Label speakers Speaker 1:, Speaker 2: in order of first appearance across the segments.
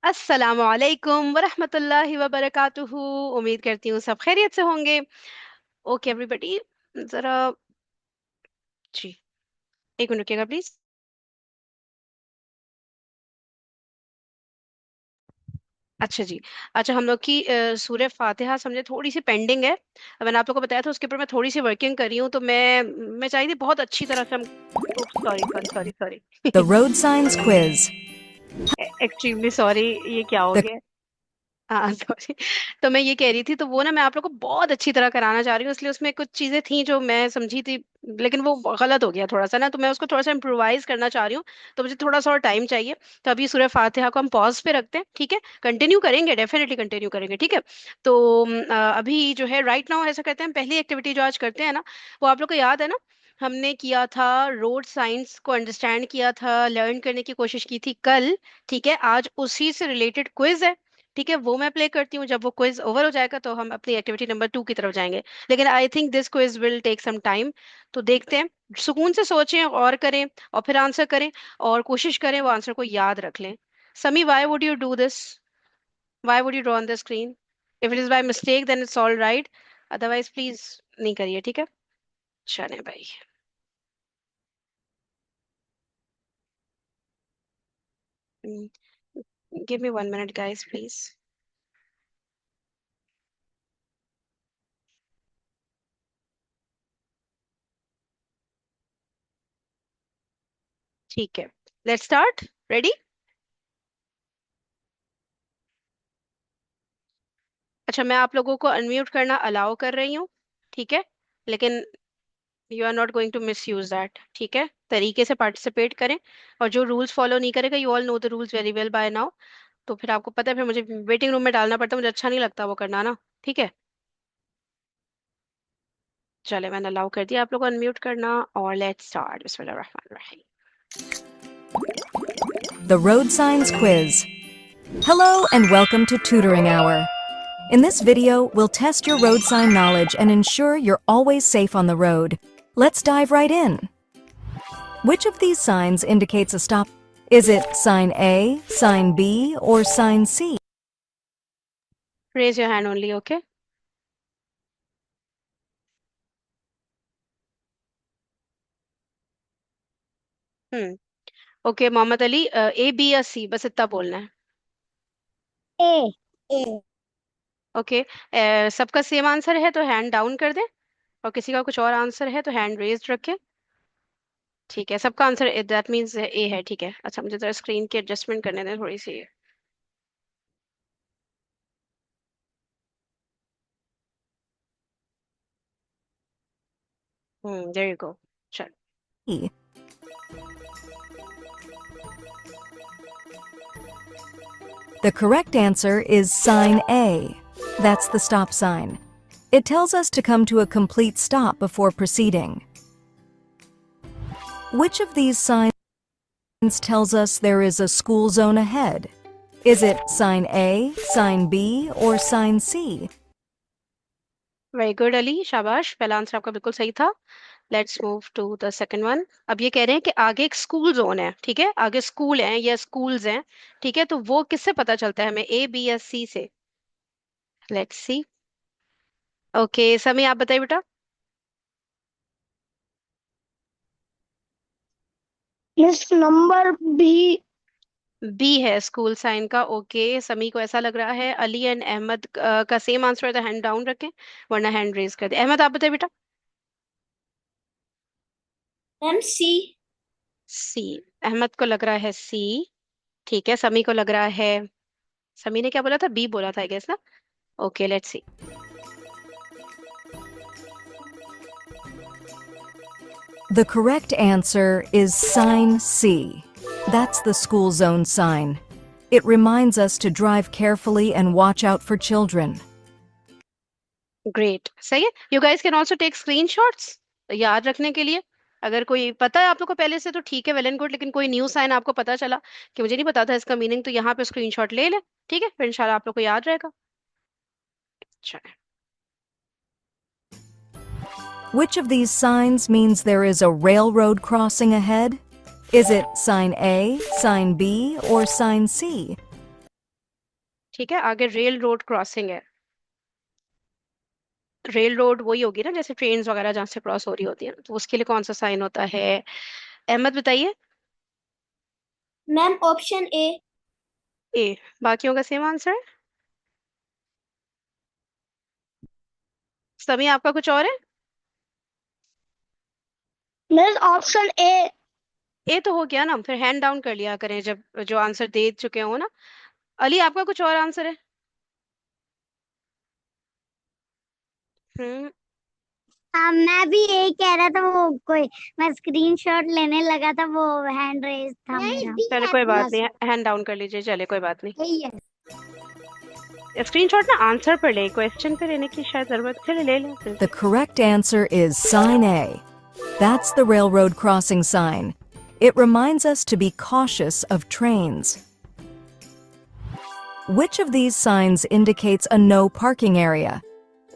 Speaker 1: अस्सलामु अलैकुम वरहमतुल्लाहि वबरकातुहू। उम्मीद करती हूँ सब खैरियत से होंगे। ओके एवरीबॉडी, जरा जी एक मिनट रुकिएगा प्लीज। अच्छा जी। अच्छा, हम लोग की सूरह फातिहा समझे थोड़ी सी पेंडिंग है। मैंने आप लोग को बताया था, उसके ऊपर मैं थोड़ी सी वर्किंग कर रही हूँ, तो मैं चाहिए थी बहुत अच्छी तरह से हम। Sorry sorry sorry
Speaker 2: The
Speaker 1: sorry.
Speaker 2: road signs quiz.
Speaker 1: Extremely sorry. ये क्या हो
Speaker 2: The
Speaker 1: गया? हाँ सॉरी। तो मैं ये कह रही थी, तो वो ना मैं आप लोग को बहुत अच्छी तरह कराना चाह रही हूँ, इसलिए उसमें कुछ चीजें थी जो मैं समझी थी, लेकिन वो गलत हो गया थोड़ा सा ना, तो मैं उसको थोड़ा सा इम्प्रोवाइज करना चाह रही हूँ। तो मुझे थोड़ा सा और टाइम चाहिए। तो अभी सूरह फातिहा को हम पॉज पे रखते हैं, ठीक है? कंटिन्यू करेंगे, डेफिनेटली कंटिन्यू करेंगे, ठीक है? तो अभी जो है राइट नाउ ऐसा करते हैं, पहली एक्टिविटी जो आज करते हैं ना, वो आप लोग को याद है ना? हमने किया था, रोड साइंस को अंडरस्टैंड किया था, लर्न करने की कोशिश की थी कल। ठीक है, आज उसी से रिलेटेड क्विज है। ठीक है, वो मैं प्ले करती हूँ। जब वो क्विज ओवर हो जाएगा तो हम अपनी एक्टिविटी नंबर 2 की तरफ जाएंगे। लेकिन I think this quiz will take some time. तो देखते हैं। सुकून से सोचें और करें, और फिर आंसर करें, और कोशिश करें वो आंसर को याद रख लें। Sami, why would you do this? Why would you draw on the screen? If it is by mistake then it's all right, otherwise please नहीं करिए, ठीक है? चलें भाई। Give me 1 minute guys please. ठीक है, लेट्स स्टार्ट। रेडी? अच्छा, मैं आप लोगों को अनम्यूट करना अलाउ कर रही हूँ, ठीक है? लेकिन you are not going to misuse that, ठीक है? तरीके से पार्टिसिपेट करें। और जो रूल्स फॉलो नहीं करेगा, you all know the rules very well by now. तो फिर आपको पता है, फिर मुझे वेटिंग रूम में डालना पड़ता है, मुझे अच्छा नहीं लगता वो करना ना। ठीक है, चले, मैंने अलाउ कर दिया आप लोगों को अनम्यूट करना। और let's start. Bismillah Rahman Rahim.
Speaker 2: The road signs quiz. Hello and welcome to Tutoring Hour. In this video, we'll test your road sign knowledge and ensure you're always safe on the road. Let's dive right in. Which of these signs indicates a stop? Is it sign A, sign B, or sign C?
Speaker 1: Raise your hand only, okay? Hmm. Okay Mohammad Ali, A B या C, बस इतना बोलना है।
Speaker 2: A. A.
Speaker 1: Okay. सबका same answer है तो hand down कर दें, और किसी का कुछ और आंसर है तो हैंड रेज्ड रखें। ठीक है, सबका आंसर दैट मीन्स ए है, ठीक है? अच्छा, मुझे जरा स्क्रीन की एडजस्टमेंट करने दें थोड़ी सी। There you go. चल।
Speaker 2: The correct answer is sign A. That's the stop sign. It tells us to come to a complete stop before proceeding. Which of these signs tells us there is a school zone ahead? Is it sign A, sign B, or sign C?
Speaker 1: Very good Ali, शाबाश, पहला answer आपका बिल्कुल सही था। Let's move to the second one. अब ये कह रहे हैं कि आगे एक स्कूल जोन है, ठीक है? आगे स्कूल है या स्कूल्स हैं, ठीक है? तो वो किससे पता चलता है हमें, ए बी या सी से? Let's see. ओके समी, आप बताइए बेटा।
Speaker 2: Yes, number B.
Speaker 1: बी है स्कूल साइन का, ओके। समी को ऐसा लग रहा है। अली एंड अहमद का सेम आंसर है, तो हैंड डाउन रखें, वरना हैंड रेज कर दे। अहमद, आप बताइए बेटा।
Speaker 2: MC.
Speaker 1: सी। अहमद को लग रहा है सी, ठीक है। समी को लग रहा है, समी ने क्या बोला था, बी बोला था आई गेस ना। Okay let's see.
Speaker 2: The correct answer is sign C. That's the school zone sign. It reminds us to drive carefully and watch out for children.
Speaker 1: Great, सही है। You guys can also take screenshots याद रखने के लिए। अगर कोई पता है आप लोग को पहले से तो ठीक है, वेल एंड गुड। लेकिन कोई न्यू साइन आपको पता चला कि मुझे नहीं पता था इसका मीनिंग, तो यहाँ पे स्क्रीनशॉट ले ले, ठीक है? फिर इंशाल्लाह आप लोग को याद रहेगा। चलो।
Speaker 2: Which of these signs means there is a railroad crossing ahead? Is it sign A, sign B, or sign C?
Speaker 1: ठीक है, आगे रेल रोड क्रॉसिंग है। रेल रोड वही होगी ना, जैसे ट्रेन वगैरह जहाँ से क्रॉस हो रही होती है ना, तो उसके लिए कौन सा साइन होता है? अहमद बताइए।
Speaker 3: Ma'am option A.
Speaker 1: ए। बाकियों का सेम आंसर है। सभी आपका कुछ और है?
Speaker 3: Miss option A.
Speaker 1: ए तो हो गया ना, फिर हैंड डाउन कर लिया करें जब जो आंसर दे चुके हो ना। अली आपका कुछ और आंसर है? हम्म।
Speaker 3: हाँ मैं भी यही कह रहा था, वो कोई मैं स्क्रीनशॉट लेने लगा था, वो हैंड रेज था नहीं मेरा।
Speaker 1: चले कोई बात नहीं, हैंड डाउन कर लीजिए, चले कोई बात नहीं।
Speaker 3: यही है।
Speaker 1: स्क्रीनशॉट ना आंसर पर ले, क्वेश्चन पे लेने की शायद जरूरत, चले ले लो फिर।
Speaker 2: The correct answer is sign A. That's the railroad crossing sign. It reminds us to be cautious of trains. Which of these signs indicates a no parking area?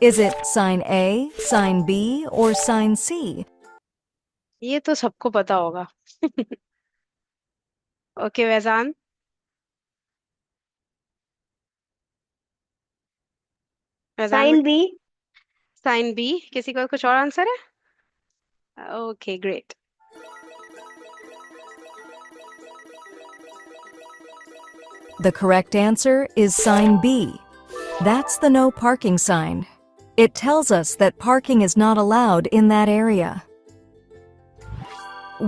Speaker 2: Is it sign A, sign B, or sign C?
Speaker 1: ये तो सबको पता होगा। Okay Vaizan. Vaizan.
Speaker 3: Sign B.
Speaker 1: Sign B. किसी का कुछ और answer है? Okay great.
Speaker 2: The correct answer is sign B. That's the no parking sign. It tells us that parking is not allowed in that area.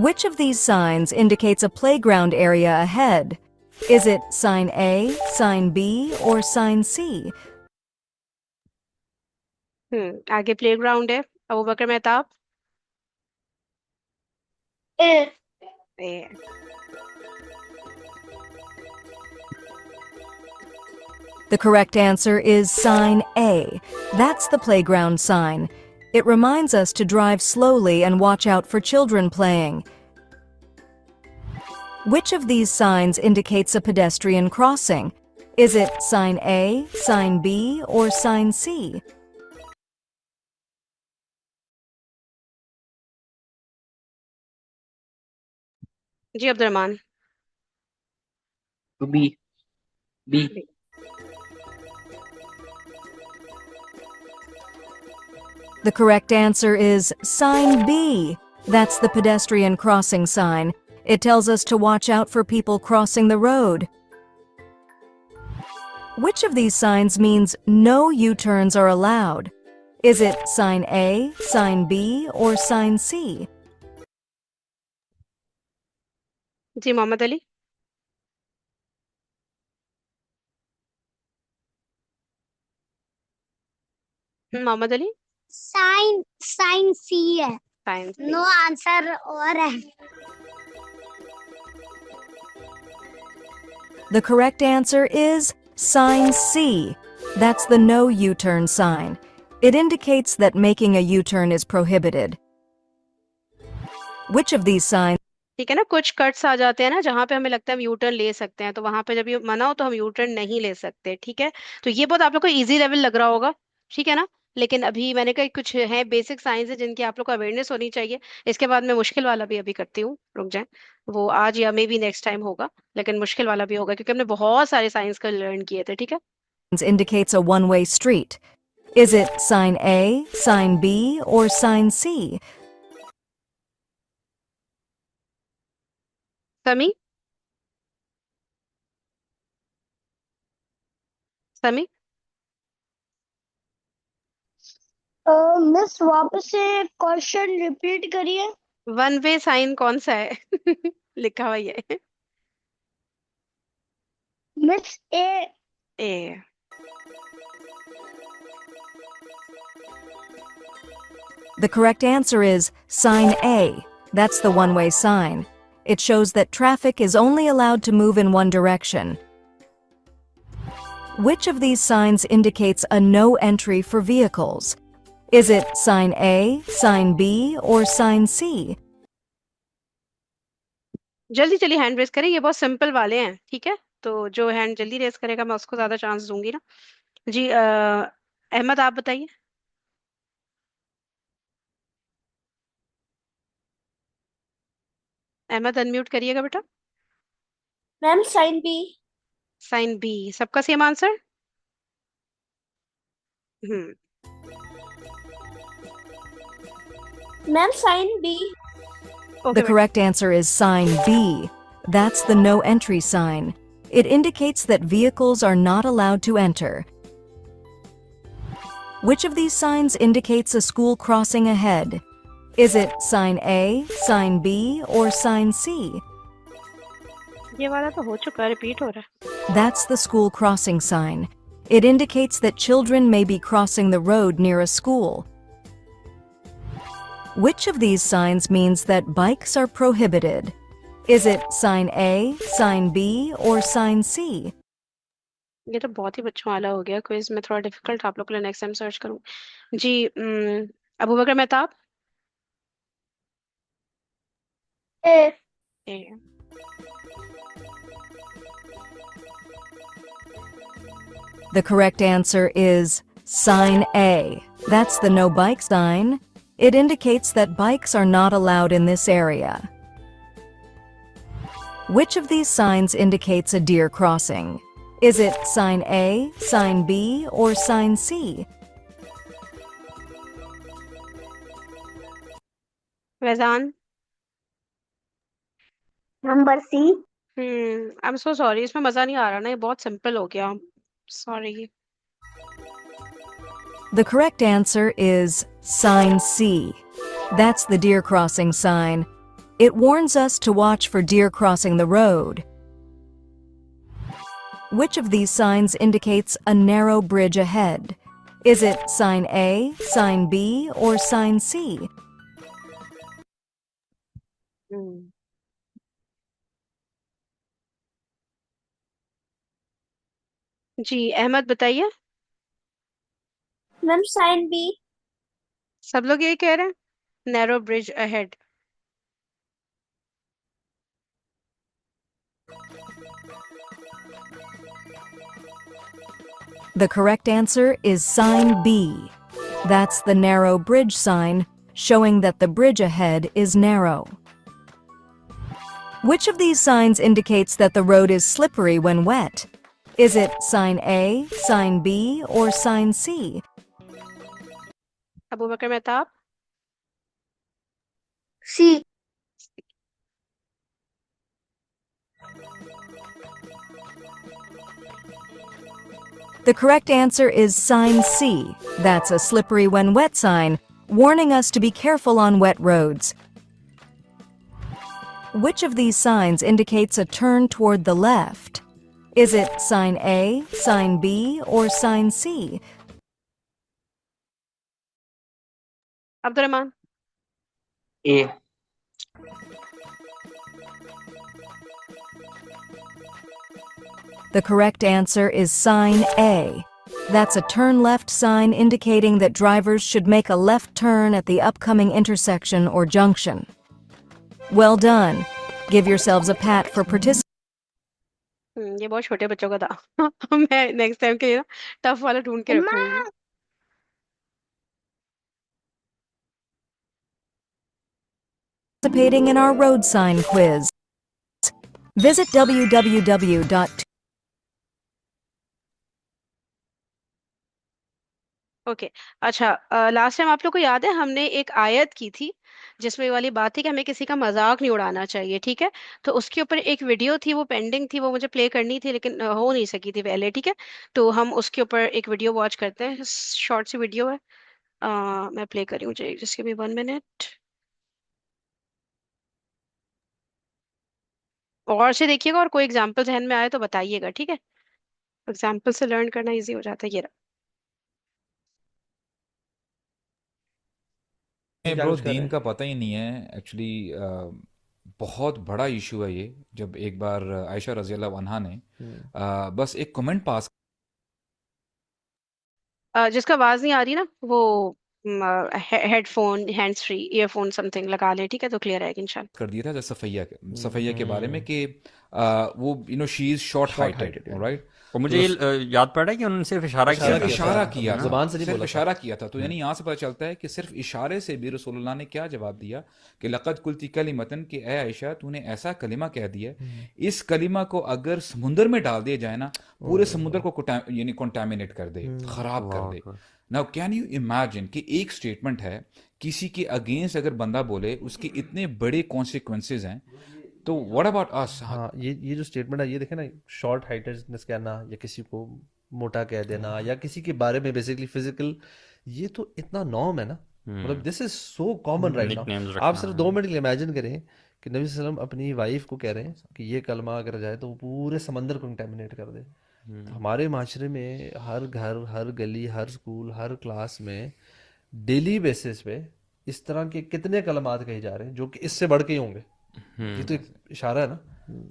Speaker 2: Which of these signs indicates a playground area ahead? Is it sign A, sign B, or sign C?
Speaker 1: आगे playground है। अबू बकर मेहताब।
Speaker 3: ए।
Speaker 1: ए।
Speaker 2: The correct answer is sign A. That's the playground sign. It reminds us to drive slowly and watch out for children playing. Which of these signs indicates a pedestrian crossing? Is it sign A, sign B, or sign C?
Speaker 1: जी Abdulrahman.
Speaker 4: B. B.
Speaker 2: The correct answer is sign B. That's the pedestrian crossing sign. It tells us to watch out for people crossing the road. Which of these signs means no U-turns are allowed? Is it sign A, sign B, or sign C?
Speaker 1: जी Mohammad Ali. Mohammad Ali.
Speaker 3: Sign sign C है।
Speaker 1: Science.
Speaker 3: No answer और है।
Speaker 2: The correct answer is sign C. That's the no U-turn sign. It indicates that making a U-turn is prohibited. Which of these signs
Speaker 1: ठीक है ना, कुछ cuts आ जाते हैं ना जहाँ पे हमें लगता है हम यू टर्न ले सकते हैं, तो वहां पे जब ये मना हो तो हम यू टर्न नहीं ले सकते, ठीक है। तो ये बहुत आप लोग को इजी लेवल लग रहा होगा, ठीक है ना। लेकिन अभी मैंने कहा कुछ है बेसिक साइंस है जिनकी आप लोग को अवेयरनेस होनी चाहिए। इसके बाद मैं मुश्किल वाला भी अभी करती हूँ, रुक जाए। वो आज या मे बी नेक्स्ट टाइम होगा, लेकिन मुश्किल वाला भी होगा क्योंकि हमने बहुत सारे साइंस का लर्न किए थे, ठीक है।
Speaker 2: indicates a one-way street? Is it sign A, sign B, or sign C?
Speaker 1: समी। समी।
Speaker 3: मिस वापस से क्वेश्चन रिपीट करिए।
Speaker 1: वन वे साइन कौन सा है? लिखा हुआ ये।
Speaker 3: Miss A.
Speaker 1: A.
Speaker 2: The correct answer is sign A. That's the one-way sign. It shows that traffic is only allowed to move in one direction. Which of these signs indicates a no entry for vehicles? Is it sign A, sign B, or sign C?
Speaker 1: जल्दी चलिए hand raise करें, ये बहुत simple वाले हैं, ठीक है। तो जो हैंड जल्दी रेस करेगा मैं उसको ज्यादा चांस दूंगी ना। जी अहमद आप बताइए। अहमद अनम्यूट करिएगा बेटा।
Speaker 3: Ma'am sign B.
Speaker 1: Sign B सबका same answer. Hmm.
Speaker 4: Ma'am sign B.
Speaker 1: Okay
Speaker 2: The
Speaker 1: बेटा।
Speaker 2: correct answer is sign B. That's the no entry sign. It indicates that vehicles are not allowed to enter. Which of these signs indicates a school crossing ahead? Is it sign A, sign B, or sign C?
Speaker 1: ये वाला तो हो चुका है, repeat हो रहा है।
Speaker 2: That's the school crossing sign. It indicates that children may be crossing the road near a school. Which of these signs means that bikes are prohibited? Is it sign A, sign B, or sign C?
Speaker 1: ये तो बहुत ही बच्चों वाला हो गया quiz में, थोड़ा difficult आप लोग के लिए नेक्स्ट टाइम सर्च करूँ। जी। अबू बकर मेहताब।
Speaker 4: ए।
Speaker 1: ए।
Speaker 2: The correct answer is sign A. That's the no bike sign. It indicates that bikes are not allowed in this area. Which of these signs indicates a deer crossing? Is it sign A, sign B, or sign C?
Speaker 1: Vaizan.
Speaker 3: Number C.
Speaker 1: I am so sorry, इसमें मजा नहीं आ रहा ना, ये बहुत simple हो गया। Sorry.
Speaker 2: The correct answer is sign C. That's the deer crossing sign. It warns us to watch for deer crossing the road. Which of these signs indicates a narrow bridge ahead? Is it sign A, sign B, or sign C?
Speaker 1: जी अहमद बताइए।
Speaker 4: Ma'am sign B.
Speaker 1: सब लोग यही कह रहे हैं, narrow bridge ahead.
Speaker 2: The correct answer is sign B. That's the narrow bridge sign, showing that the bridge ahead is narrow. Which of these signs indicates that the road is slippery when wet? Is it sign A, sign B, or sign C?
Speaker 1: Abu Bakar Mehtab.
Speaker 3: C.
Speaker 2: The correct answer is sign C. That's a slippery when wet sign, warning us to be careful on wet roads. Which of these signs indicates a turn toward the left? Is it sign A, sign B, or sign C?
Speaker 1: Abdul Rahman.
Speaker 5: A.
Speaker 2: The correct answer is sign A. That's a turn left sign indicating that drivers should make a left turn at the upcoming intersection or junction. Well done. Give yourselves a pat for participating.
Speaker 1: ये बहुत छोटे बच्चों का था। मैं next time के लिए ना टफ वाला ढूंढ के रखूंगी।
Speaker 2: In our road sign quiz. Visit www.
Speaker 1: Okay. अच्छा, लास्ट टाइम आप लोग को याद है हमने एक आयत की थी जिसमें ये वाली बात थी कि हमें किसी का मजाक नहीं उड़ाना चाहिए, ठीक है। तो उसके ऊपर एक वीडियो थी, वो पेंडिंग थी, वो मुझे प्ले करनी थी लेकिन हो नहीं सकी थी पहले, ठीक है। तो हम उसके ऊपर एक वीडियो वॉच करते हैं, शॉर्ट सी वीडियो है। मैं प्ले करी हूँ, जिसके भी 1 मिनट। और से देखिएगा, और कोई एग्जाम्पल जहन में आए तो बताइएगा, ठीक है। एग्जाम्पल से लर्न करना इजी हो जाता है। ये रहा।
Speaker 6: ब्रो दीन का पता ही नहीं है एक्चुअली। बहुत बड़ा इशू है ये। जब एक बार आयशा रजी अल्लाह अन्हा ने बस एक कमेंट पास
Speaker 1: जिसका आवाज नहीं आ रही ना, वो headphone, hands free, earphone something लगा ले, ठीक है, तो क्लियर आएगी इंशाल्लाह।
Speaker 6: कर दिया था सफ़ैया के बारे में कि वो she is short heighted, right.
Speaker 7: और मुझे ये याद पड़ रहा है कि उन्होंने सिर्फ इशारा किया
Speaker 6: सिर्फ
Speaker 7: था।
Speaker 6: इशारा किया था,
Speaker 8: ज़ुबान से नहीं
Speaker 6: सिर्फ
Speaker 8: बोला था।
Speaker 6: इशारा किया था। तो यानी यहाँ से पता चलता है कि सिर्फ इशारे से भी रसूलुल्लाह ने क्या जवाब दिया कि लक़द कुल्ती कलिमतन, कि ए आयशा तूने ऐसा कलिमा कह दिया, इस कलिमा को अगर समुंदर में डाल दिया जाए ना, पूरे समुद्र को यानी कंटामिनेट कर दे, खराब कर दे। नाउ कैन यू इमेजिन कि एक स्टेटमेंट है, किसी के अगेंस्ट अगर बंदा बोले उसके इतने बड़े कॉन्सिक्वेंसेज हैं, तो व्हाट अबाउट अस।
Speaker 8: हाँ, ये जो स्टेटमेंट है, ये देखे ना, शॉर्ट हाइटेडनेस कहना या किसी को मोटा कह देना या किसी के बारे में बेसिकली फिजिकल, ये तो इतना नॉर्म है ना, मतलब this is so common right
Speaker 7: Nicknames
Speaker 8: now.
Speaker 7: रखना,
Speaker 8: आप सिर्फ 2 मिनट के लिए इमेजिन करें कि नबी सल्लल्लाहु अलैहि वसल्लम अपनी वाइफ को कह रहे हैं कि ये कलमा अगर जाए तो वो पूरे समंदर को कंटेमिनेट कर दे। तो हमारे माशरे में हर घर, हर गली, हर स्कूल, हर क्लास में डेली बेसिस पे इस तरह के कितने कलमात कहे जा रहे हैं जो कि इससे बढ़ के ही होंगे। ये तो एक इशारा है ना।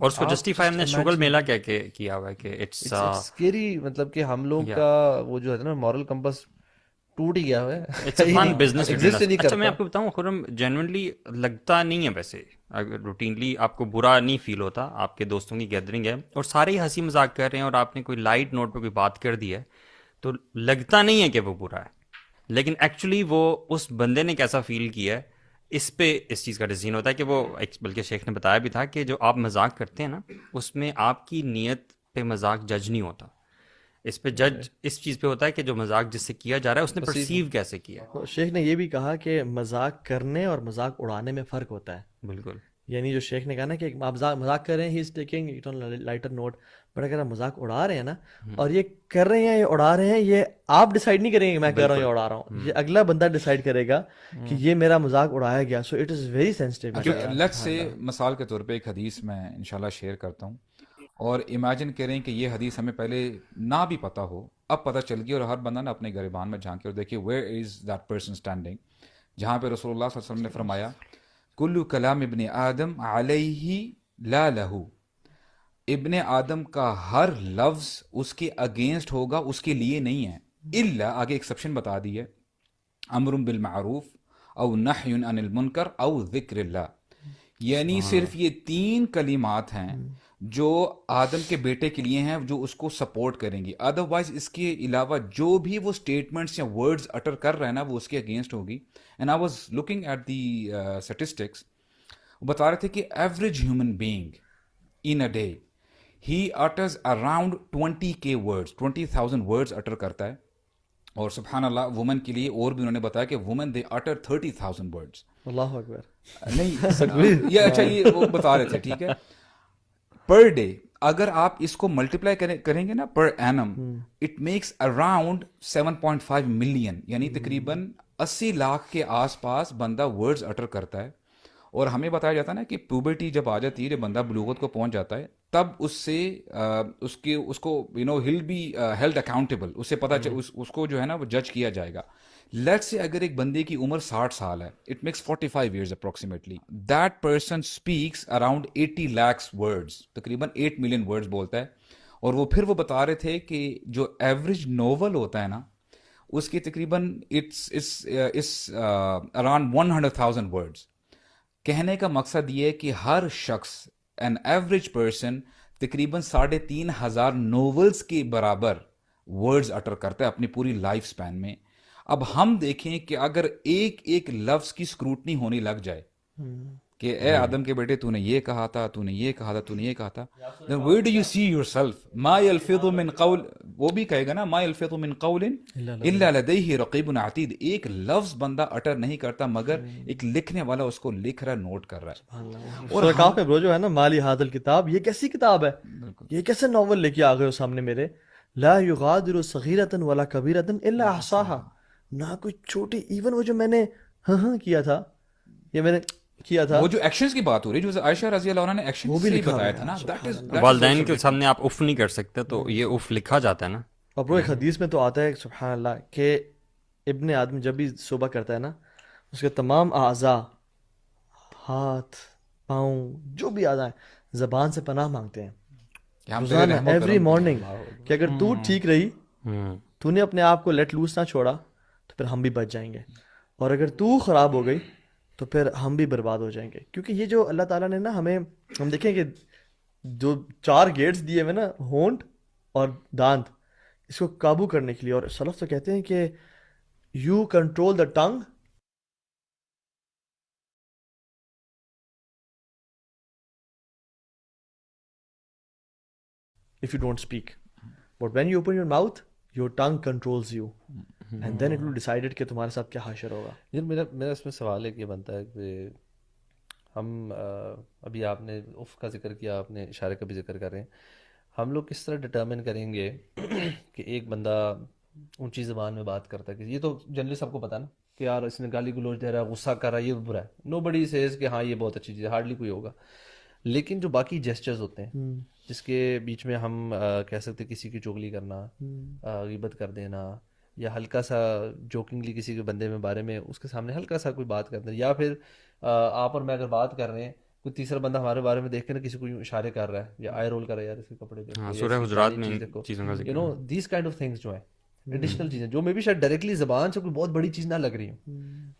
Speaker 7: और उसको
Speaker 8: आप
Speaker 7: जस्टिफाई
Speaker 8: just
Speaker 7: हमने शुगल
Speaker 8: imagine-
Speaker 7: मेला कह के किया हुआ है कि इट्स
Speaker 8: इट्स स्केरी, मतलब कि हम लोग
Speaker 7: Yeah.
Speaker 8: का वो जो है ना मॉरल कंपास टूट ही गया हुआ है।
Speaker 7: It's a fun business
Speaker 8: exist ही नहीं
Speaker 7: अच्छा, मैं
Speaker 8: करता।
Speaker 7: आपको बताऊं खुरम, जेन्युइनली लगता नहीं है वैसे, अगर रूटीनली आपको बुरा नहीं फील होता, आपके दोस्तों की गैदरिंग है और सारे ही हंसी मजाक कर रहे हैं और आपने कोई लाइट नोट पे कोई बात कर दी है, तो लगता नहीं है कि वो बुरा है, लेकिन एक्चुअली वो उस बंदे ने कैसा फील किया है, इस पे इस चीज़ का डिसीजन होता है कि वो बल्कि शेख ने बताया भी था कि जो आप मजाक करते हैं ना, उसमें आपकी नीयत पे मजाक जज नहीं होता, इस पे जज इस चीज़ पे होता है कि जो मजाक जिससे किया जा रहा है उसने परसीव कैसे किया।
Speaker 9: तो शेख ने ये भी कहा कि मजाक करने और मजाक उड़ाने में फ़र्क होता है।
Speaker 7: बिल्कुल,
Speaker 9: यानी जो शेख ने कहा ना कि आप मजाक कर रहे हैं, he is taking it on lighter note, but अगर आप मजाक उड़ा रहे हैं ना, और ये कर रहे हैं, ये उड़ा रहे हैं, ये आप डिसाइड नहीं करेंगे कि मैं कर रहा हूँ या उड़ा रहा हूँ, ये अगला बंदा डिसाइड करेगा कि ये मेरा मजाक उड़ाया गया। So it is very sensitive.
Speaker 6: Let's say मिसाल के तौर पे एक हदीस मैं इंशाल्लाह शेयर करता हूँ, और इमेजिन करें कि ये हदीस हमें पहले ना भी पता हो, अब पता चल गई, और हर बंदा ना अपने गिरबान में झांके और देखिए where is that person standing, जहाँ पे रसूलुल्लाह सल्लल्लाहु अलैहि वसल्लम ने फरमाया कुल्लु कलाम इब्ने आदम अलैहि ला लहू, इब्ने आदम का हर लफ्ज उसके अगेंस्ट होगा, उसके लिए नहीं है, इल्ला, आगे एक्सेप्शन बता दी है, अमरुन बिल मारूफ औ नह्युन अनिल मुनकर औ ज़िक्रिल्लाह, यानी सिर्फ ये 3 कलिमात हैं जो आदम के बेटे के लिए हैं, जो उसको सपोर्ट करेंगी, अदरवाइज इसके अलावा जो भी वो स्टेटमेंट्स या वर्ड्स अटर कर रहे हैं ना, वो उसके अगेंस्ट होगी। And I was looking at the statistics, बता रहे थे कि average human being in a day he utters around 20K words, 20,000 words utter करता है। और सुभान अल्लाह, वुमेन के लिए और भी उन्होंने बताया कि वुमेन दे अटर 30,000 वर्ड्स।
Speaker 9: अल्लाह अकबर।
Speaker 6: नहीं ये अच्छा, ये वो बता रहे थे, ठीक है, पर डे अगर आप इसको मल्टीप्लाई करेंगे ना per annum, it makes around 7.5 million, यानी तकरीबन 80 लाख के आसपास बंदा वर्ड्स अटर करता है। और हमें बताया जाता है ना कि प्यूबर्टी जब आ जाती है, जब बंदा बलूगत को पहुंच जाता है, तब उससे उसको हिल बी हेल्ड अकाउंटेबल, उससे पता उसको जो है ना वो जज किया जाएगा। लेट्स से अगर एक बंदे की उम्र 60 साल है, it makes 45 years approximately, that person speaks around 80 lakh words, तकरीबन 8 मिलियन वर्ड्स बोलता है। और वो फिर वो बता रहे थे कि जो एवरेज नोवेल होता है ना, उसकी तकरीबन इट्स अराउंड 100,000 वर्ड्स। कहने का मकसद ये है कि हर शख्स, एन एवरेज पर्सन, तकरीबन 3,500 नोवेल्स के बराबर वर्ड्स अटर करता है अपनी पूरी लाइफ स्पैन में। अब हम देखें कि अगर एक एक लफ्ज की स्क्रूटनी होने लग जाए कि ए आदम के बेटे तूने ये कहा था, तूने ये कहा था, तूने ये कहा था, then where do you see yourself? मा यल्फिज़ु मिन क़ौल, वो भी कहेगा ना, मा यल्फिज़ु मिन क़ौलिन इल्ला लदैहि रक़ीबुन अतीद, एक लफ्ज बंदा अटर नहीं करता मगर एक लिखने वाला उसको लिख रहा, नोट कर रहा है।
Speaker 9: और काफ में ब्रो जो है ना, माली हादल किताब, ये कैसी किताब है, ये कैसे नॉवल लेके आ गए हो सामने मेरे। ला युगादिरु सगीरतन वला कबीरतन इल्ला अहसाहा, ना कोई छोटी, इवन वो जो मैंने हाँ किया था, ये मैंने किया था,
Speaker 6: वो जो एक्शंस की बात हो रही है, जो आयशा रजी अल्लाह अन्हा ने एक्शन से ही बताया था ना, दैट इज
Speaker 7: वालदैन के सामने आप उफ नहीं कर सकते, तो ये उफ लिखा जाता है ना।
Speaker 9: और ब्रो एक हदीस में तो आता है सुभान अल्लाह कि इब्ने आदम जब भी सुबह करता है ना, उसके तमाम आज़ा, हाथ पाँव जो भी आज़ा है, ज़बान से पनाह मांगते हैं रोज़ाना, एवरी मॉर्निंग, कि अगर तू ठीक रही, तूने अपने आप को लेट लूज ना छोड़ा, तो फिर हम भी बच जाएंगे, और अगर तू ख़राब हो गई तो फिर हम भी बर्बाद हो जाएंगे। क्योंकि ये जो अल्लाह ताला ने ना हमें, हम देखें कि जो 4 गेट्स दिए हुए ना, होंठ और दांत, इसको काबू करने के लिए। और सलफ तो कहते हैं कि you control the tongue if you don't speak, but when you open your mouth, your tongue controls you, and then it will decide कि तुम्हारे साथ क्या हाशर होगा।
Speaker 8: यार मेरा मेरा इसमें सवाल एक ये बनता है कि हम अभी आपने उफ का जिक्र किया, आपने इशारे का भी जिक्र कर रहे हैं। हम लोग किस तरह डिटर्मिन करेंगे कि एक बंदा ऊंची ज़बान में बात करता है, कि ये तो जनरली सबको पता है ना कि यार इसने गाली गलौज दे रहा है, गुस्सा कर रहा है, ये बुरा है। नो बडी सेज कि हाँ ये बहुत अच्छी चीज़ है, हार्डली कोई होगा। लेकिन जो बाकी जेस्चर्स होते हैं जिसके बीच में हम कह सकते हैं किसी की चुगली करना, गीबत कर देना, या हल्का सा जोकिंगली किसी के बंदे में बारे में उसके सामने हल्का सा कोई बात कर देना, या फिर आप और मैं अगर बात कर रहे हैं, कोई तीसरा बंदा हमारे बारे में देख के ना किसी को यूं इशारे कर रहा है या आई रोल कर रहा है, यार इसके कपड़े देखो
Speaker 7: हाँ,
Speaker 8: या
Speaker 7: सूरह
Speaker 8: इसकी
Speaker 7: हुजरात
Speaker 8: फलानी
Speaker 7: में
Speaker 8: चीज़
Speaker 7: इन
Speaker 8: देखो,
Speaker 7: चीज़ों का जिक्र है।
Speaker 8: दीज काइंड ऑफ थिंग्स जो है एडिशनल चीज़ें जो मे बी शायद डायरेक्टली ज़बान से कोई बहुत बड़ी चीज़ ना लग रही हो,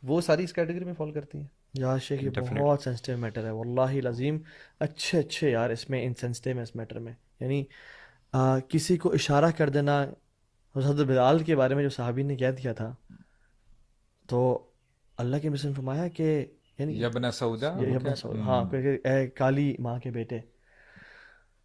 Speaker 8: वो सारी इस कैटेगरी में फॉल करती हैं।
Speaker 9: यार शेख ये
Speaker 7: Definitely.
Speaker 9: बहुत सेंसिटिव मैटर है वल्लाही लजीम। अच्छे अच्छे यार इसमें इनसेंसिटिव है इस मैटर में। यानी किसी को इशारा कर देना, हज़रत बिलाल के बारे में जो साहबी ने कह दिया था, तो अल्लाह के मिशन फरमाया कि यानी
Speaker 6: यबना सऊदा
Speaker 9: ये
Speaker 6: वो
Speaker 9: अपना
Speaker 6: क्या?
Speaker 9: सवाल, हाँ, क्योंकि ए काली माँ के बेटे।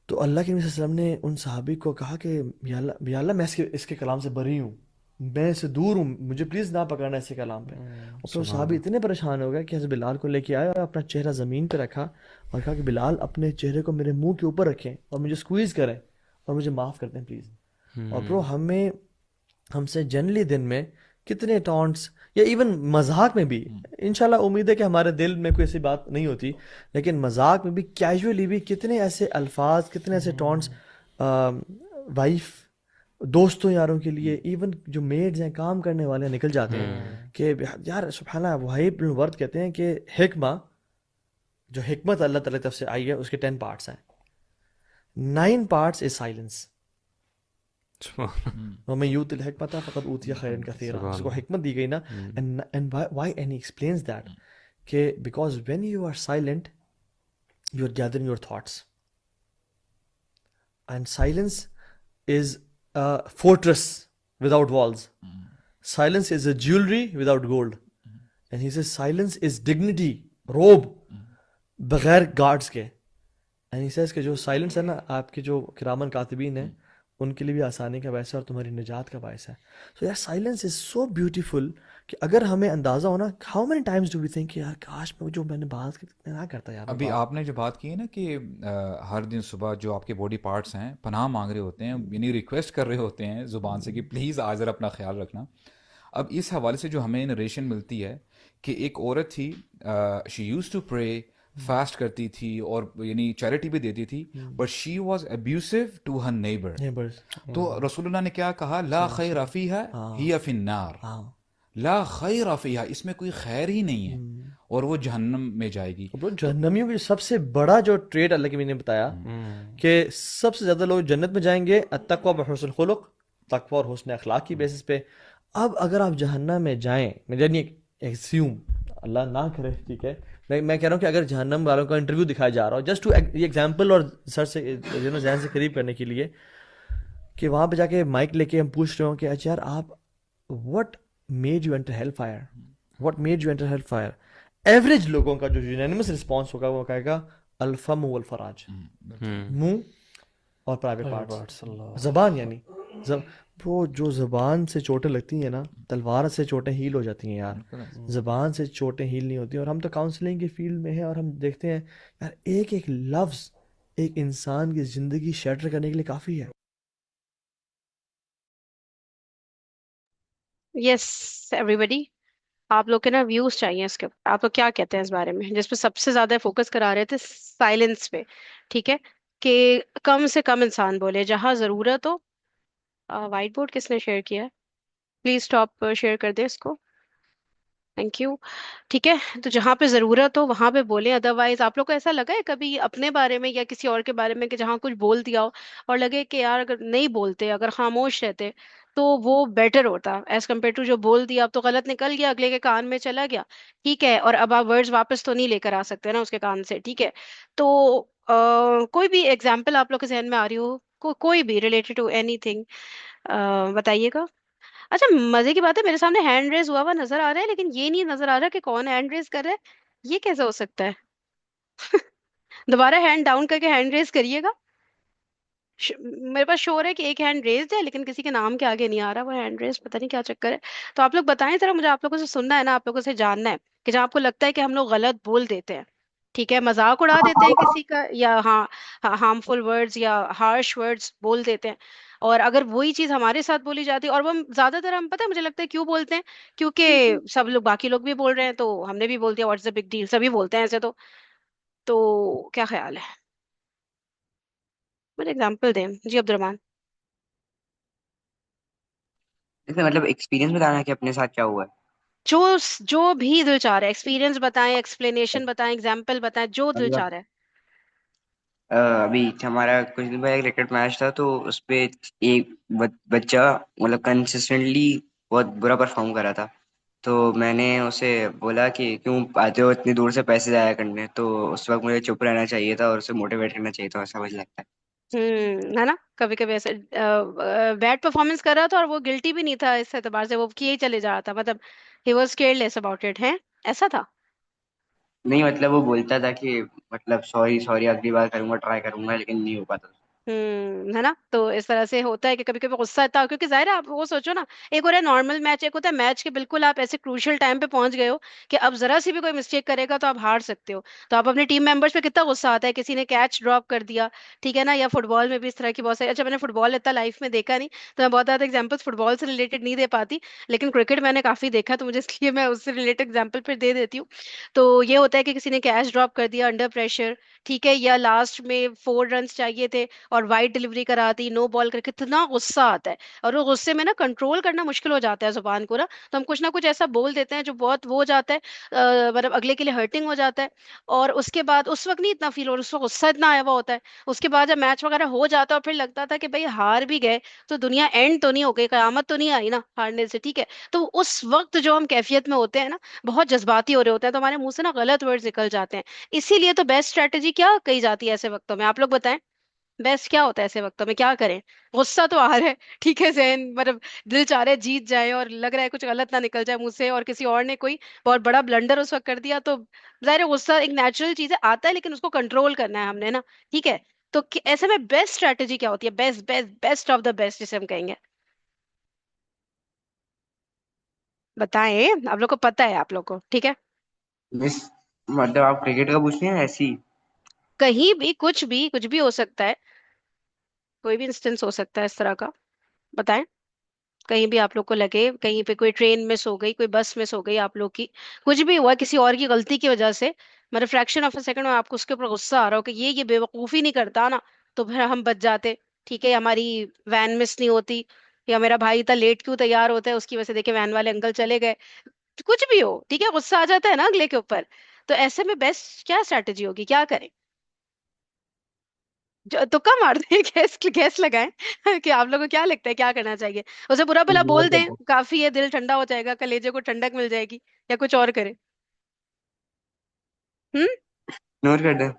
Speaker 9: तो अल्लाह के नबी सल्लल्लाहु अलैहि वसल्लम ने उन सहाबी को कहा कि या अल्लाह मैं इसके कलाम से बरी हूँ, मैं इससे दूर हूँ, मुझे प्लीज़ ना पकड़ना इसके कलाम पे। और फिर वो सहाबी इतने परेशान हो गए कि हज़रत बिलाल को लेके आए और अपना चेहरा ज़मीन पे रखा और कहा कि बिलाल अपने चेहरे को मेरे मुंह के ऊपर रखें और मुझे स्क्वीज़ करें और मुझे माफ़ कर दें प्लीज़। और ब्रो हमसे जनरली दिन में कितने टॉन्ट्स या इवन मजाक में भी, इंशाल्लाह उम्मीद है कि हमारे दिल में कोई ऐसी बात नहीं होती, लेकिन मजाक में भी कैजुअली भी कितने ऐसे अल्फाज, कितने ऐसे टॉन्ट्स वाइफ, दोस्तों, यारों के लिए, इवन जो मेड्स हैं, काम करने वाले हैं, निकल जाते हैं कि यार सुब्हानल्लाह। वहाइब बिन वर्द कहते हैं कि हिकमा, जो हिकमत अल्लाह ताला की तरफ से आई है, उसके 10 पार्ट्स हैं। 9 पार्ट्स इज साइलेंस। वमन यूतिल हिकमत फक़द ऊतिया खैरन कसीरा। उसको हिकमत दी गई ना, and why and he explains that कि because when you are silent you are gathering your thoughts, and silence is a fortress without walls. Silence is a jewelry without gold. And he says silence is dignity, robe, बगैर guards के। And he says कि जो silence है ना, आपके जो किरामन कातिबीन है उनके लिए भी आसानी का बायस है और तुम्हारी निजात का बायस है। So यार silence is so beautiful कि अगर हमें अंदाज़ा हो ना, how many times do we think यार काश मैं जो मैंने बात की मैं ना करता यार।
Speaker 6: अभी आपने जो बात की है ना कि हर दिन सुबह जो आपके बॉडी पार्ट्स हैं पनाह मांग रहे होते हैं, यानी रिक्वेस्ट कर रहे होते हैं ज़ुबान से कि प्लीज़ आज ज़रा अपना ख्याल रखना। अब इस हवाले से जो हमें नरेशन मिलती है कि एक औरत थी, she used to pray, fast करती थी और यानी चैरिटी भी देती थी, but she was abusive to her neighbour.
Speaker 9: Neighbors,
Speaker 6: तो रसूलुल्लाह ने क्या कहा? ला खैर फीहा हिया फिन्नार, ला खैर फीहा, इसमें कोई खैर ही नहीं है और वो जहन्नम में जाएगी।
Speaker 9: ब्रो जहन्नमियों की सबसे बड़ा जो ट्रेड अल्लाह के मैंने बताया कि सबसे ज्यादा लोग जन्नत में जाएंगे अत्तक़वा व हुस्नुल खुलुक़, तकवा और हुस्न अखलाक की बेसिस पे। अब अगर आप जहन्नम में जाएं, यानी एग्ज्यूम, अल्लाह ना करे, ठीक है, मैं कह रहा हूँ कि अगर जहन्नम वालों का इंटरव्यू दिखाया जा रहा हो, जस्ट टू ये एग्जाम्पल और सर से जहन से करीब करने के लिए, कि वहाँ पे जाके माइक लेके हम पूछ रहे हो कि अच्छा यार आप what made you enter hello fire, what made you enter hello fire. Average लोगों का जो यूनानिमस रिस्पॉन्स होगा वो कहेगा अल्फम वल फराज, मुंह और प्राइवेट पार्ट्स, जबान। यानी वो जो जबान से चोटें लगती हैं ना, तलवार से चोटें हील हो जाती हैं यार, जबान से चोटें हील नहीं होती। और हम तो काउंसलिंग के फील्ड में हैं और हम देखते हैं यार एक एक लफ्ज एक इंसान की जिंदगी शैटर करने के लिए काफी है।
Speaker 1: यस एवरीबडी, आप लोग के ना व्यूज चाहिए इसके ऊपर। आप लोग क्या कहते हैं इस बारे में, जिस पे सबसे ज्यादा फोकस करा रहे थे साइलेंस पे, ठीक है, कि कम से कम इंसान बोले जहां जरूरत हो। व्हाइट बोर्ड किसने शेयर किया है? प्लीज स्टॉप शेयर कर दे इसको, थैंक यू। ठीक है, तो जहाँ पे जरूरत हो वहां पे बोलें। अदरवाइज आप लोग को ऐसा लगा है कभी अपने बारे में या किसी और के बारे में कि जहाँ कुछ बोल दिया हो और लगे कि यार अगर नहीं बोलते, अगर खामोश रहते तो वो बेटर होता एज कम्पेयर टू जो बोल दिया, अब तो गलत निकल गया, अगले के कान में चला गया, ठीक है, और अब आप वर्ड्स वापस तो नहीं लेकर आ सकते ना उसके कान से, ठीक है। तो कोई भी एग्जाम्पल आप लोग के जहन में आ रही हो, कोई भी रिलेटेड टू एनीथिंग, बताइएगा। अच्छा, मजे की बात है, मेरे सामने हैंड रेज हुआ हुआ नजर आ रहा है, लेकिन ये नहीं नजर आ रहा कि कौन हैंड रेज कर रहा है। ये कैसे हो सकता है? दोबारा हैंड डाउन करके हैंड रेज करिएगा। मेरे पास शो हो रहा है कि एक हैंड रेज्ड है, लेकिन किसी के नाम के आगे नहीं आ रहा वो हैंड रेज, पता नहीं क्या चक्कर है। तो आप लोग बताएं जरा मुझे, आप लोगों से सुनना है ना, आप लोगों से जानना है कि जब आपको लगता है कि हम लोग गलत बोल देते हैं, ठीक है, मजाक उड़ा देते हैं किसी का, या हाँ, हार्मफुल वर्ड्स या हार्श वर्ड्स बोल देते हैं, और अगर वही चीज हमारे साथ बोली जाती है, और वो हम ज्यादातर, हम पता है मुझे लगता है क्यों बोलते हैं, क्योंकि सब लोग, बाकी लोग भी बोल रहे हैं तो हमने भी बोल दिया, व्हाट्स द बिग डील, सभी बोलते हैं ऐसे। तो क्या ख्याल है? मुझे एग्जाम्पल दें जी, अब्दुलरहमान।
Speaker 5: जैसे मतलब एक्सपीरियंस बताना है कि अपने साथ क्या हुआ है।
Speaker 1: जो जो भी दिल चाह रहा है, एक्सपीरियंस बताएं, एक्सप्लेनेशन बताएं, एग्जाम्पल बताएं, जो दिल चाह
Speaker 5: मतलब
Speaker 1: रहा है।
Speaker 5: अभी हमारा कुछ दिन पहले क्रिकेट मैच था, तो उसपे एक बच्चा मतलब कंसिस्टेंटली बहुत बुरा परफॉर्म कर रहा था। तो मैंने उसे बोला कि क्यों आते हो इतनी दूर से पैसे जाया करने, तो उस वक्त मुझे चुप रहना चाहिए था और उसे मोटिवेट करना चाहिए था, ऐसा मुझे लगता है।
Speaker 1: है ना, कभी कभी ऐसे बैड परफॉर्मेंस कर रहा था और वो गिल्टी भी नहीं था इस एतबार से, वो किए ही चले जा रहा था, मतलब he was careless about it है, ऐसा था।
Speaker 5: नहीं मतलब वो बोलता था कि मतलब सॉरी सॉरी, अगली बार करूंगा, ट्राई करूंगा, लेकिन नहीं हो पाता।
Speaker 1: है ना, तो इस तरह से होता है कि कभी कभी गुस्सा आता है, क्योंकि जाहिर है, आप वो सोचो ना, एक होता है नॉर्मल मैच, एक होता है मैच के बिल्कुल आप ऐसे क्रूशियल टाइम पे पहुंच गए हो कि अब जरा सी भी कोई मिस्टेक करेगा तो आप हार सकते हो। तो आप अपने टीम मेंबर्स पे कितना गुस्सा आता है, किसी ने कैच ड्रॉप कर दिया, ठीक है ना, या फुटबॉल में भी इस तरह की बहुत सारी, अच्छा मैंने फुटबॉल इतना लाइफ में देखा नहीं, तो मैं बहुत ज्यादा एग्जाम्पल्स फुटबॉल से रिलेटेड नहीं दे पाती, लेकिन क्रिकेट मैंने काफी देखा, तो मुझे इसलिए मैं उससे रिलेटेड एग्जाम्पल फिर दे देती हूँ। तो ये होता है कि किसी ने कैच ड्रॉप कर दिया अंडर प्रेशर, ठीक है, या लास्ट में 4 रन चाहिए थे और वाइड डिलीवरी करा दी, नो बॉल करके, कितना गुस्सा आता है। और वो गुस्से में ना कंट्रोल करना मुश्किल हो जाता है जुबान को ना कुछ ऐसा बोल देते हैं जो बहुत वो हो जाता है, मतलब अगले के लिए हर्टिंग हो जाता है। और उसके बाद उस वक्त नहीं इतना फील हो रहा, उस वक्त गुस्सा इतना आया हुआ होता है। उसके बाद जब मैच वगैरह हो जाता है और फिर लगता था कि भाई हार भी गए तो दुनिया एंड तो नहीं हो गई, कयामत तो नहीं आई ना हारने से, ठीक है। तो उस वक्त जो हम कैफियत में होते हैं ना, बहुत जज्बाती हो रहे होते हैं, तो हमारे मुंह से ना गलत वर्ड्स निकल जाते हैं। इसीलिए तो बेस्ट स्ट्रेटेजी क्या कही जाती है ऐसे वक्तों में, आप लोग बताएं, बेस्ट क्या होता है ऐसे वक्तों में, क्या करें? गुस्सा तो आ रहा है, ठीक है, जहन मतलब दिल चाह रहा है जीत जाए और लग रहा है कुछ गलत ना निकल जाए मुंह से, और किसी और ने कोई बहुत बड़ा ब्लंडर उस वक्त कर दिया, तो जाहिर है गुस्सा एक नेचुरल चीज है, आता है, लेकिन उसको कंट्रोल करना है हमने ना, ठीक है। तो ऐसे में बेस्ट स्ट्रेटेजी क्या होती है, best best best of the best जिसे हम कहेंगे, बताएं, आप लोग को पता है, आप लोग को ठीक है।
Speaker 5: मिस मतलब आप क्रिकेट का पूछ रहे हैं ऐसी।
Speaker 1: कहीं भी कुछ भी हो सकता है, कोई भी इंस्टेंस हो सकता है इस तरह का, बताएं। कहीं भी आप लोग को लगे, कहीं पे कोई ट्रेन मिस हो गई, कोई बस मिस हो गई आप लोग की, कुछ भी हुआ किसी और की गलती की वजह से, मतलब फ्रैक्शन ऑफ अ सेकंड में आपको उसके ऊपर गुस्सा आ रहा हो कि ये बेवकूफी नहीं करता ना, तो फिर हम बच जाते, ठीक है, हमारी वैन मिस नहीं होती, या मेरा भाई इतना लेट क्यों तैयार होता है, उसकी वजह से देखे वैन वाले अंकल चले गए, कुछ भी हो, ठीक है, गुस्सा आ जाता है ना अगले के ऊपर। तो ऐसे में बेस्ट क्या स्ट्रैटेजी होगी, क्या करें? तुक्का मार दें, गैस गैस लगाएं कि आप लोगों को क्या लगता है क्या करना चाहिए? उसे बुरा भला
Speaker 5: इग्नोर
Speaker 1: बोल
Speaker 5: कर
Speaker 1: दें,
Speaker 5: दो।
Speaker 1: काफी है, दिल ठंडा हो जाएगा, कलेजे को ठंडक मिल जाएगी, या कुछ और करें? हम्म।
Speaker 5: इग्नोर कर दो।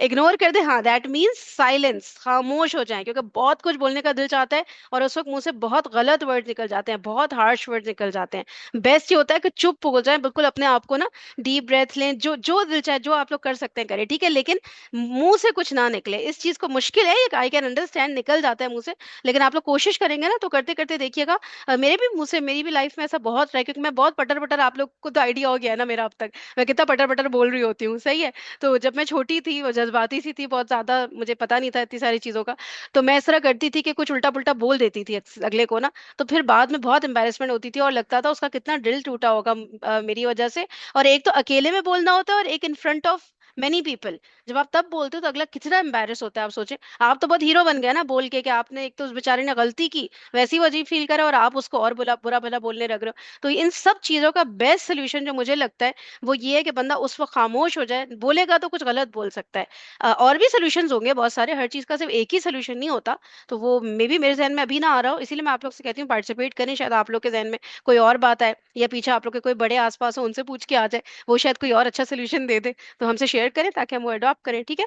Speaker 1: इग्नोर कर दे, हाँ, दैट मीन्स साइलेंस, खामोश हो जाए, क्योंकि बहुत कुछ बोलने का दिल चाहता है और उस वक्त मुंह से बहुत गलत वर्ड निकल जाते हैं, बहुत हार्श वर्ड निकल जाते हैं। बेस्ट ये होता है कि चुप हो जाए बिल्कुल, अपने आप को ना डीप ब्रेथ लें, जो जो दिल चाहे, जो आप लोग कर सकते हैं करें, ठीक है, लेकिन मुंह से कुछ ना निकले, इस चीज को मुश्किल है ये, आई कैन अंडरस्टैंड, निकल जाता है मुंह से, लेकिन आप लोग कोशिश करेंगे ना तो करते करते देखिएगा। मेरे भी मुंह से, मेरी भी लाइफ में ऐसा बहुत रहा है, क्योंकि मैं बहुत पटर पटर, आप लोग को तो आइडिया हो गया है ना मेरा अब तक, मैं कितना पटर पटर बोल रही होती हूँ, सही है। तो जब मैं छोटी थी, वो जज्बाती सी थी बहुत ज्यादा, मुझे पता नहीं था इतनी सारी चीजों का, तो मैं इस तरह करती थी कि कुछ उल्टा पुल्टा बोल देती थी अगले को ना, तो फिर बाद में बहुत एम्बैरेसमेंट होती थी और लगता था उसका कितना दिल टूटा होगा मेरी वजह से। और एक तो अकेले में बोलना होता है और एक in front of many people, जब आप तब बोलते हो तो अगला कितना एम्बैरेस होता है, आप सोचें, आप तो बहुत हीरो बन गए ना बोल के कि आपने, एक तो उस बेचारे ने गलती की, वैसे ही वो अजीब फील करा और आप उसको और बुरा बुरा भला बोलने लग रहे हो। तो इन सब चीजों का बेस्ट सोल्यूशन जो मुझे लगता है वो ये है कि बंदा उस वक्त खामोश हो जाए, बोलेगा तो कुछ गलत बोल सकता है। और भी सोल्यूशंस होंगे बहुत सारे, हर चीज का सिर्फ एक ही सोल्यूशन नहीं होता, तो वो मे बी मेरे जहन में अभी ना आ रहा हो, इसीलिए मैं आप लोग से कहती हूँ पार्टिसिपेट करें, शायद आप लोग के जहन में कोई और बात आए, या पीछे आप लोग के कोई बड़े आसपास हो उनसे पूछ के आ जाए, वो शायद कोई और अच्छा सोल्यूशन दे दे, तो हमसे शेयर शेयर करें ताकि हम वो अडॉप्ट करें, ठीक है।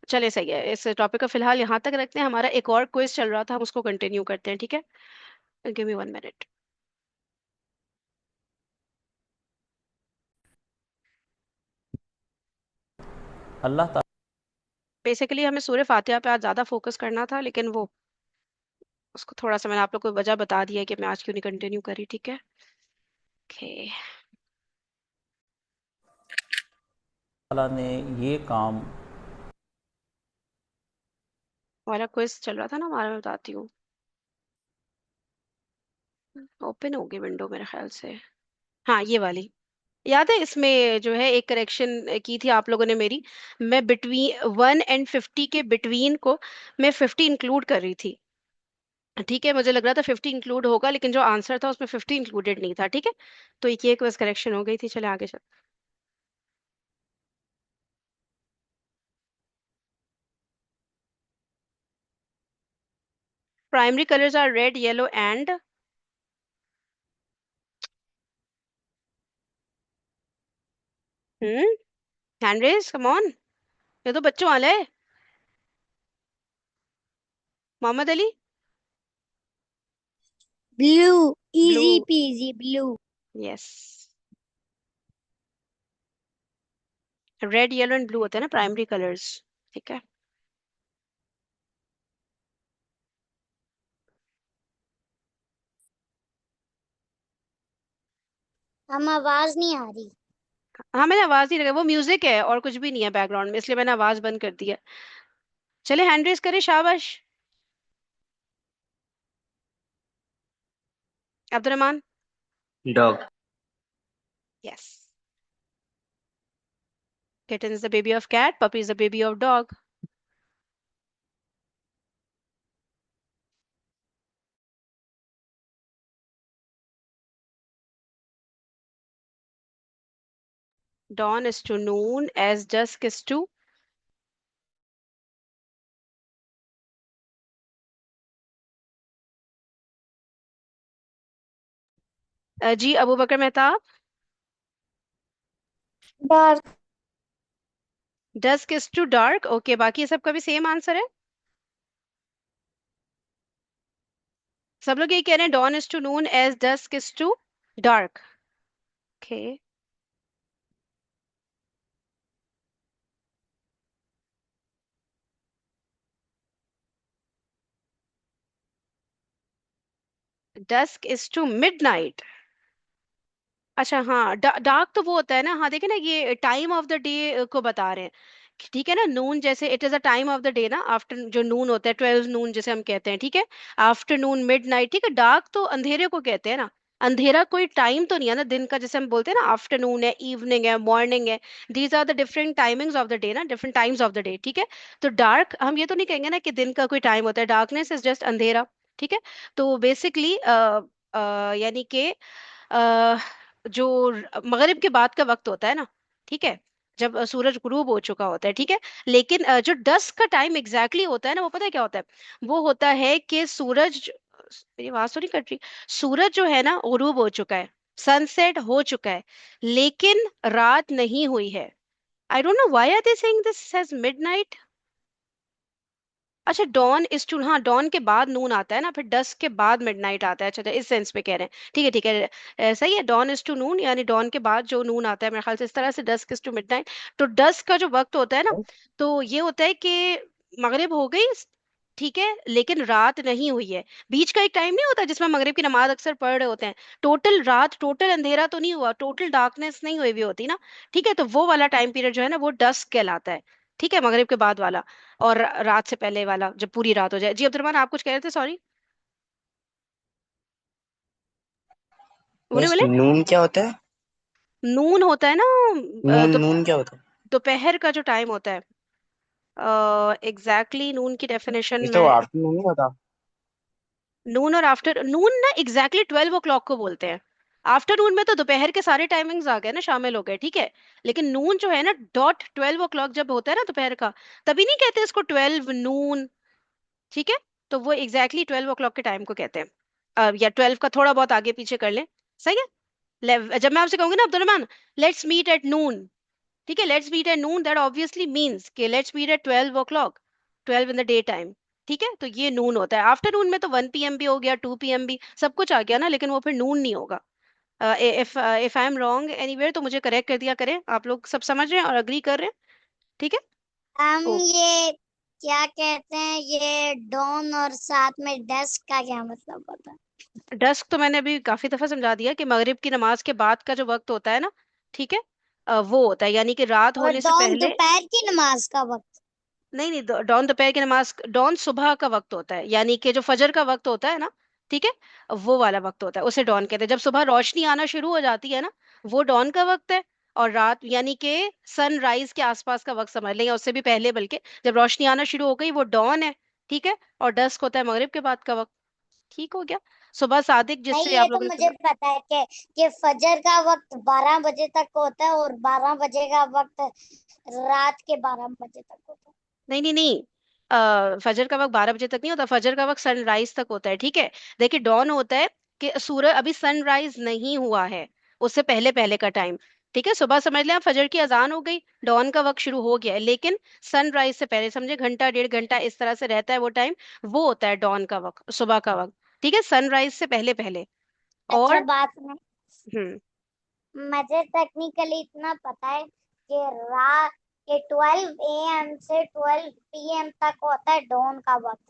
Speaker 1: चले सही है, इस टॉपिक को फिलहाल यहाँ तक रखते हैं। हमारा एक और क्विज चल रहा था, हम उसको कंटिन्यू करते हैं, ठीक है। Give me 1 minute.
Speaker 10: Allah
Speaker 1: basically हमें सूर्य फातिहा पे आज ज्यादा फोकस करना था, लेकिन वो उसको थोड़ा सा मैंने आप लोग को वजह बता दिया है कि मैं आज क्यों नहीं कंटिन्यू करी, ठीक है। ओके।
Speaker 10: ताला ने ये काम
Speaker 1: हमारा क्विज चल रहा था ना हमारा, मैं बताती हूँ। ओपन होगी विंडो मेरे ख्याल से। हाँ, ये वाली। याद है इसमें जो है एक करेक्शन की थी आप लोगों ने मेरी। मैं बिटवीन 1 और 50 के बिटवीन को मैं 50 इंक्लूड कर रही थी, ठीक है। मुझे लग रहा था 50 इंक्लूड होगा, लेकिन जो आंसर था उसमें 50 इंक्लूडेड नहीं था, ठीक है। तो एक ये बस करेक्शन हो गई थी। चले आगे चल। Primary colours are red, yellow and hand raise, come on, ये तो बच्चों वाला है। Mohammad Ali.
Speaker 3: Blue,
Speaker 1: blue.
Speaker 3: Easy peasy blue.
Speaker 1: Yes, red yellow and blue होते हैं ना प्राइमरी कलर्स, ठीक है।
Speaker 3: हम आवाज नहीं आ रही।
Speaker 1: हाँ, मैंने आवाज नहीं लगा, वो म्यूजिक है और कुछ भी नहीं है बैकग्राउंड में, इसलिए मैंने आवाज बंद कर दी है। चले हैंड रेज करें, शाबाश। Abdul Rahman.
Speaker 5: Dog.
Speaker 1: Yes. Kitten is the baby of cat, puppy is the baby of dog. Dawn is to noon as dusk is to जी Abu Bakar Mehtab.
Speaker 4: Dark.
Speaker 1: Dusk is to dark, okay. बाकी सबका भी सेम आंसर है, सब लोग यही कह रहे हैं dawn is to noon as dusk is to dark, okay. Dusk is to midnight. अच्छा हाँ, डार्क तो वो होता है ना, हाँ देखे ना, ये टाइम ऑफ द डे को बता रहे हैं, ठीक है ना। नून जैसे it is a time of the day ना, आफ्टर जो नून होता है 12 नून जिसे हम कहते हैं, ठीक है। आफ्टरनून, मिडनाइट, ठीक है। डार्क तो अंधेरे को कहते हैं ना। अंधेरा कोई टाइम तो नहीं है ना दिन का, जैसे हम बोलते हैं ना आफ्टरनून है, इवनिंग है, मॉर्निंग है। These are the different timings of the day ना, different times of the day, ठीक है। तो डार्क हम ये तो नहीं कहेंगे ना कि दिन का कोई टाइम होता है, डार्कनेस इज जस्ट अंधेरा, ठीक है। तो बेसिकली यानी कि अ, जो मगरिब के बाद का वक्त होता है ना, ठीक है, जब सूरज गुरूब हो चुका होता है, ठीक है। लेकिन जो डस्क का टाइम एग्जैक्टली होता है ना, वो पता है क्या होता है? वो होता है कि मेरी आवाज तो नहीं कट रही। सूरज जो है ना गुरूब हो चुका है, सनसेट हो चुका है, लेकिन रात नहीं हुई है। I don't know why are they saying this as midnight. अच्छा, डॉन इज टू, हाँ डॉन के बाद नून आता है ना, फिर डस्क के बाद मिडनाइट आता है। अच्छा अच्छा, इस सेंस में कह रहे हैं, ठीक है ठीक है। सही है, डॉन इज टू नून यानी डॉन के बाद जो नून आता है, मेरे ख्याल से इस तरह से डस्क इज टू मिडनाइट। तो डस्क का जो वक्त होता है ना, तो ये होता है कि मगरिब हो गई, ठीक है, लेकिन रात नहीं हुई है। बीच का एक टाइम नहीं होता जिसमें मगरिब की नमाज अक्सर पढ़ रहे होते हैं। टोटल रात, टोटल अंधेरा तो नहीं हुआ, टोटल डार्कनेस नहीं हुई हुई होती ना, ठीक है। तो वो वाला टाइम पीरियड जो है ना, वो डस्क कहलाता है, ठीक है, मगरिब के बाद वाला। और रात से पहले वाला जब पूरी रात हो जाए। जी अब्दुलरहमान, आप कुछ कह रहे थे, सॉरी। बोले
Speaker 5: बस
Speaker 1: बोले।
Speaker 5: नून क्या होता है?
Speaker 1: नून होता है ना,
Speaker 5: नून नून क्या होता है?
Speaker 1: दोपहर का जो टाइम होता है। एग्जैक्टली नून की डेफिनेशन
Speaker 5: ये तो
Speaker 1: में,
Speaker 5: आफ्टरनून नहीं होता?
Speaker 1: नून और आफ्टर नून ना एग्जैक्टली 12 o'clock को बोलते हैं। आफ्टरनून में तो दोपहर के सारे टाइमिंग्स आ गए ना, शामिल हो गए, ठीक है। लेकिन नून जो है ना, डॉट 12 o'clock जब होता है ना दोपहर का, तभी नहीं कहते इसको 12 नून, ठीक है। तो वो एग्जैक्टली 12 o'clock के टाइम को कहते हैं। या 12 का थोड़ा बहुत आगे पीछे कर लें, सही है। जब मैं आपसे कहूंगी ना Abdulrahman, let's meet at noon, ठीक है, let's meet at noon, that obviously means कि let's meet at 12 o'clock, 12 in the day time. ठीक है, तो ये नून होता है। आफ्टरनून में तो 1 PM भी हो गया, 2 PM भी, सब कुछ आ गया ना, लेकिन वो फिर नून नहीं होगा। If I am wrong anywhere तो मुझे करेक्ट कर दिया करें। आप लोग सब समझ रहे हैं और अग्री कर रहे हैं? ठीक है।
Speaker 3: हम
Speaker 1: ओ,
Speaker 3: ये क्या कहते हैं, ये डॉन और साथ में डस्क का क्या मतलब होता है?
Speaker 1: डस्क तो मैंने अभी काफी दफा समझा दिया कि मगरिब की नमाज के बाद का जो वक्त होता है ना, ठीक है, वो होता है, यानी कि रात
Speaker 3: और
Speaker 1: होने से
Speaker 3: डॉन
Speaker 1: पहले।
Speaker 3: दोपहर की नमाज का वक्त?
Speaker 1: नहीं नहीं, डॉन दोपहर की नमाज, डॉन सुबह का वक्त होता है, यानी कि जो फजर का वक्त होता है ना, ठीक है, वो वाला वक्त होता है, उसे डॉन कहते हैं। जब सुबह रोशनी आना शुरू हो जाती है ना, वो डॉन का वक्त है। और रात यानी कि सनराइज के आसपास का वक्त समझ लें, या उससे भी पहले, बल्कि जब रोशनी आना शुरू हो गई वो डॉन है। ठीक है, और डस्क होता है मगरिब के बाद का वक्त। ठीक हो गया। सुबह सादिक
Speaker 3: नहीं,
Speaker 1: जिससे
Speaker 3: ये
Speaker 1: आप
Speaker 3: तो
Speaker 1: लोगों ने
Speaker 3: मुझे
Speaker 1: सुना।
Speaker 3: पता है कि फजर का वक्त 12 बजे तक होता है और 12 बजे का वक्त रात के 12 बजे तक होता है।
Speaker 1: नहीं नहीं नहीं, फजर का वक्त 12 बजे तक नहीं होता, फजर का वक्त सनराइज तक होता है। ठीक है, देखिए डॉन होता है कि सूरज अभी सनराइज नहीं हुआ है, उससे पहले पहले का टाइम। ठीक है, सुबह समझ लें आप, फजर की अजान हो गई, डॉन का वक्त शुरू हो गया है, लेकिन सनराइज से पहले समझे घंटा 1.5 घंटा इस तरह से रहता है वो टाइम, वो होता है डॉन का वक्त, सुबह का वक्त। ठीक है, सनराइज से पहले पहले।
Speaker 3: अच्छा,
Speaker 1: और
Speaker 3: बात में
Speaker 1: हम्म
Speaker 3: मुझे टेक्निकली इतना पता है कि रात के 12 AM से 12 PM तक होता है डॉन का वक्त,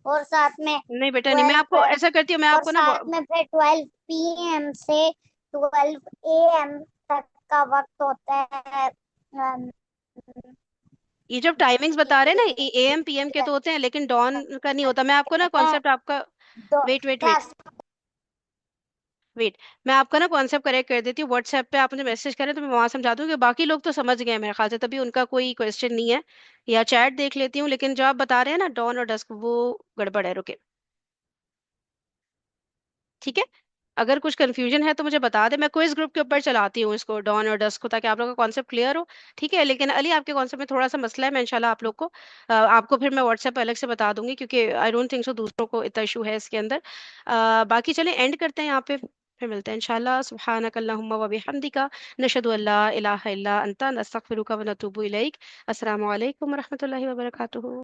Speaker 3: और साथ में
Speaker 1: नहीं बेटा नहीं, मैं आपको
Speaker 3: 12
Speaker 1: ऐसा करती हूँ, मैं
Speaker 3: और
Speaker 1: आपको ना
Speaker 3: साथ में फिर 12 PM से 12 AM तक का वक्त होता है।
Speaker 1: ये जब टाइमिंग्स बता रहे हैं ना, AM PM के तो होते हैं, लेकिन डॉन का नहीं होता। मैं आपको ना कॉन्सेप्ट आपका, wait wait wait
Speaker 3: class.
Speaker 1: Wait, मैं आपका ना कॉन्सेप्ट करेक्ट कर देती हूँ। व्हाट्सएप पे आप मुझे मैसेज करें तो मैं वहां समझा दूँ, कि बाकी लोग तो समझ गए हैं मेरे ख्याल से, तभी उनका कोई क्वेश्चन नहीं है। या चैट देख लेती हूँ, लेकिन जो आप बता रहे हैं ना डॉन और डस्क, वो गड़बड़ है, रुके। ठीक है, अगर कुछ कंफ्यूजन है तो मुझे बता दे, मैं क्विज ग्रुप के ऊपर चलाती हूँ इसको, डॉन और डस्क को, ताकि आप लोगों का कॉन्सेप्ट क्लियर हो। ठीक है, लेकिन अली आपके कॉन्सेप्ट में थोड़ा सा मसला है, मैं इंशाल्लाह आप लोग को आपको फिर मैं व्हाट्सएप पे अलग से बता दूंगी, क्योंकि आई डोंट थिंक सो दूसरों को इतना इशू है इसके अंदर। बाकी चलें एंड करते हैं यहाँ पे, फिर मिलते हैं इंशाल्लाह। सुब्हानक अल्लाहुम्मा व बिहम्दिका, नशहदु अल्ला इलाहा इल्ला अंता, नस्तगफिरुका व नतूबु इलैक। अस्सलामु अलैकुम व रहमतुल्लाहि व बरकातुहू।